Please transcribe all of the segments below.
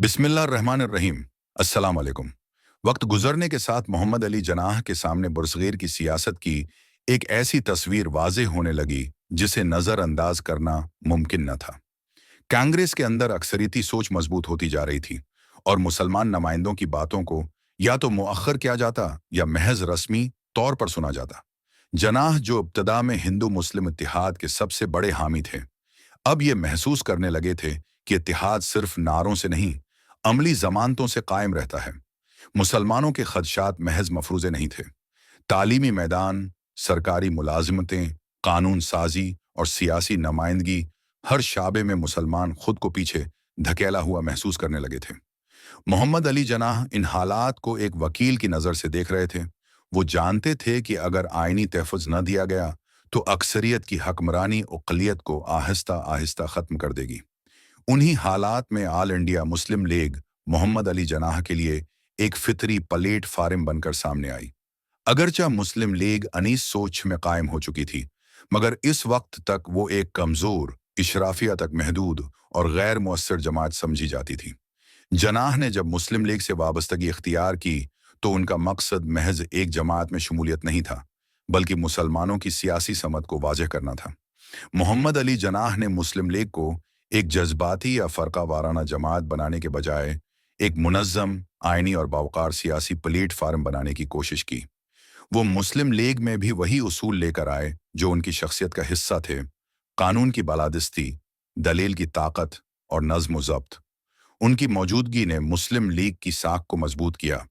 बिस्मिल्लाहिर्रहमानिर्रहीम। अस्सलाम वालेकुम। वक्त गुजरने के साथ मोहम्मद अली जनाह के सामने बुरसगीर की सियासत की एक ऐसी तस्वीर वाज़ेह होने लगी जिसे नज़रअंदाज करना मुमकिन न था। कांग्रेस के अंदर अक्सरियती सोच मजबूत होती जा रही थी और मुसलमान नुमाइंदों की बातों को या तो मुअख्खर किया जाता या महज रस्मी तौर पर सुना जाता। जनाह जो इब्तदा में हिंदू मुस्लिम इत्तिहाद के सबसे बड़े हामी थे, अब ये महसूस करने लगे थे कि इत्तिहाद सिर्फ नारों से नहीं, अमली जमानतों से कायम रहता है। मुसलमानों के खदशात महज मफरूज़े नहीं थे। तालीमी मैदान, सरकारी मुलाजमतें, कानून साजी और सियासी नुमाइंदगी, हर शाबे में मुसलमान खुद को पीछे धकेला हुआ महसूस करने लगे थे। मोहम्मद अली जनाह इन हालात को एक वकील की नज़र से देख रहे थे। वो जानते थे कि अगर आइनी तहफ़्फ़ुज़ न दिया गया तो अक्सरियत की हकमरानी अक़लियत को आहिस्ता आहिस्ता ख़त्म कर देगी। उन्हीं हालात में ऑल इंडिया मुस्लिम लीग मोहम्मद अली जनाह के लिए एक फितरी प्लेट फार्म बनकर सामने आई। अगरचा मुस्लिम लीग अनीस सोच में कायम हो चुकी थी, मगर इस वक्त तक वो एक कमज़ोर, इशराफिया तक महदूद और गैर मुअस्सर जमात समझी जाती थी। जनाह ने जब मुस्लिम लीग से वाबस्तगी इख्तियार की तो उनका मकसद महज एक जमात में शमूलियत नहीं था, बल्कि मुसलमानों की सियासी समझ को वाज़ेह करना था। मोहम्मद अली जनाह ने मुस्लिम लीग को एक जज्बाती या फ़रका वाराना जमात बनाने के बजाय एक मुनज़्ज़म, आइनी और बावकार सियासी प्लेटफार्म बनाने की कोशिश की। वो मुस्लिम लीग में भी वही उसूल लेकर आए जो उनकी शख्सियत का हिस्सा थे: कानून की बालादस्ती, दलील की ताकत और नज़्म व ज़ब्त। उनकी मौजूदगी ने मुस्लिम लीग की साख को मजबूत किया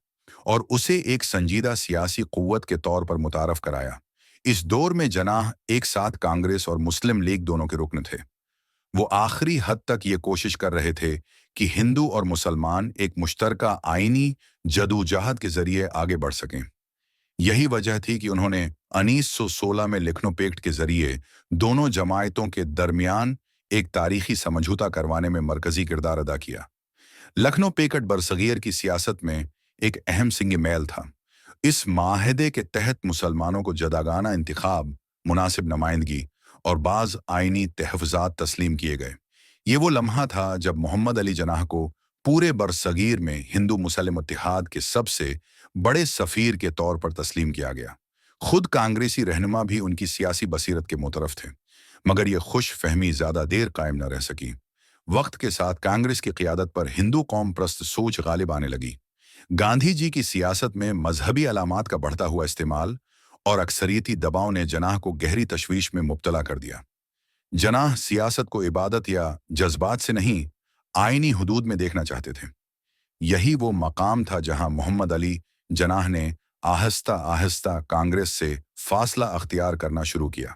और उसे एक संजीदा सियासी क़ुव्वत के तौर पर मुतारफ़ कराया। इस दौर में जनाह एक साथ कांग्रेस और मुस्लिम लीग दोनों के रुकन थे। वो आखिरी हद तक ये कोशिश कर रहे थे कि हिंदू और मुसलमान एक मुश्तरका आइनी जदोजहद के जरिए आगे बढ़ सकें। यही वजह थी कि उन्होंने 1916 में लखनऊ पैक्ट के जरिए दोनों जमायतों के दरमियान एक तारीखी समझौता करवाने में मरकजी किरदार अदा किया। लखनऊ पैक्ट बरसगीर की सियासत में एक अहम सिंग मैल था। इस माहदे के तहत मुसलमानों को जदागाना इंतखाब, मुनासिब नुमाइंदगी और बाज़ आइनी तहफ़्फ़ुज़ात तस्लीम किए गए। ये वो लम्हा था जब मोहम्मद अली जनाह को पूरे बरसगीर में हिंदू मुस्लिम इत्तिहाद के सबसे बड़े सफ़ीर के तौर पर तस्लीम किया गया। खुद कांग्रेसी रहनुमा भी उनकी सियासी बसीरत के मुतरफ थे, मगर ये खुश फहमी ज़्यादा देर कायम न रह सकी। वक्त के साथ कांग्रेस की क़ियादत पर हिंदू कौम प्रस्त सोच गालिब आने लगी। गांधी जी की सियासत में मजहबी अलामात का बढ़ता हुआ इस्तेमाल और अक्सरियती दबाव ने जनाह को गहरी तशवीश में मुब्तला कर दिया। जनाह सियासत को इबादत या जज्बात से नहीं, आइनी हुदूद में देखना चाहते थे। यही वो मकाम था जहां मोहम्मद अली जनाह ने आहिस्ता आहिस्ता कांग्रेस से फासला अख्तियार करना शुरू किया।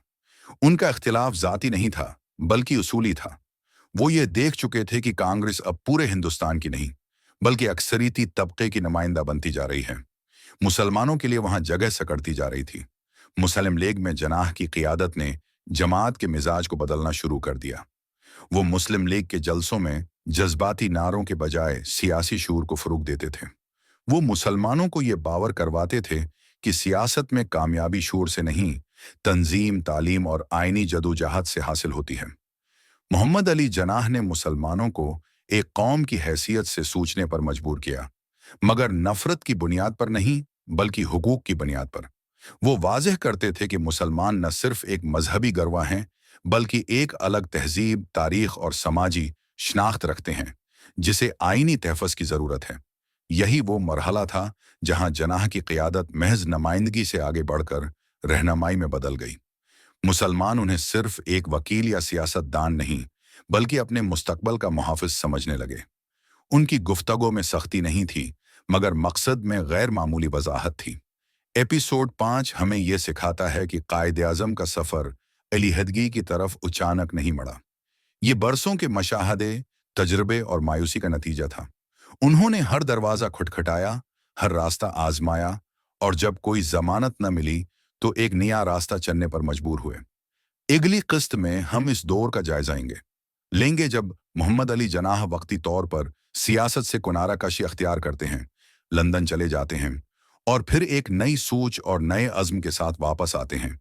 उनका इख्तिलाफ ज़ाती नहीं था, बल्कि उसूली था। वो ये देख चुके थे कि कांग्रेस अब पूरे हिंदुस्तान की नहीं, बल्कि अक्सरियती तबके की नुमाइंदा बनती जा रही है। मुसलमानों के लिए वहां जगह सकड़ती जा रही थी। मुस्लिम लीग में जनाह की क़ियादत ने जमात के मिजाज को बदलना शुरू कर दिया। वो मुस्लिम लीग के जलसों में जज्बाती नारों के बजाय सियासी शूर को फ़रोग़ देते थे। वो मुसलमानों को ये बावर करवाते थे कि सियासत में कामयाबी शूर से नहीं, तंजीम, तालीम और आइनी जदोजहद से हासिल होती है। मोहम्मद अली जनाह ने मुसलमानों को एक कौम की हैसियत से सोचने पर मजबूर किया, मगर नफरत की बुनियाद पर नहीं, बल्कि हुकूक की बुनियाद पर। वो वाज़ेह करते थे कि मुसलमान न सिर्फ एक मजहबी गरवा हैं, बल्कि एक अलग तहजीब, तारीख और समाजी शनाख्त रखते हैं, जिसे आइनी तहफ़्फ़ुज़ की ज़रूरत है। यही वो मरहला था जहां जनाह की क़ियादत महज नुमाइंदगी से आगे बढ़कर रहनुमाई में बदल गई। मुसलमान उन्हें सिर्फ एक वकील या सियासतदान नहीं, बल्कि अपने मुस्तकबल का मुहाफ़िज़ समझने लगे। उनकी गुफ्तगू में सख्ती नहीं थी, मगर मकसद में गैर मामूली वजाहत थी। एपिसोड 5 हमें यह सिखाता है कि कायद-ए-आज़म का सफ़र अलीहदगी की तरफ अचानक नहीं बढ़ा। ये बरसों के मशाहदे, तजर्बे और मायूसी का नतीजा था। उन्होंने हर दरवाज़ा खटखटाया, हर रास्ता आजमाया, और जब कोई ज़मानत न मिली तो एक नया रास्ता चलने पर मजबूर हुए। अगली किस्त में हम इस दौर का जायजा लेंगे जब मोहम्मद अली जनाह वक्ती तौर पर सियासत से किनारा कशी अख्तियार करते हैं, लंदन चले जाते हैं और फिर एक नई सोच और नए अज़्म के साथ वापस आते हैं,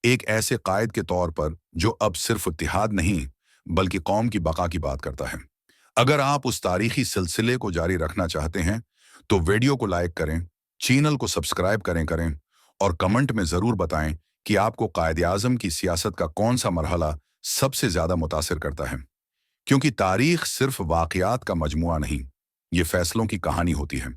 एक ऐसे कायद के तौर पर जो अब सिर्फ इत्तिहाद नहीं, बल्कि कौम की बका की बात करता है। अगर आप उस तारीखी सिलसिले को जारी रखना चाहते हैं तो वीडियो को लाइक करें, चैनल को सब्सक्राइब करें और कमेंट में ज़रूर बताएं कि आपको कायद-ए-आज़म की सियासत का कौन सा मरहला सबसे ज़्यादा मुतासिर करता है। क्योंकि तारीख सिर्फ वाक़यात का मजमुआ नहीं, ये फैसलों की कहानी होती है।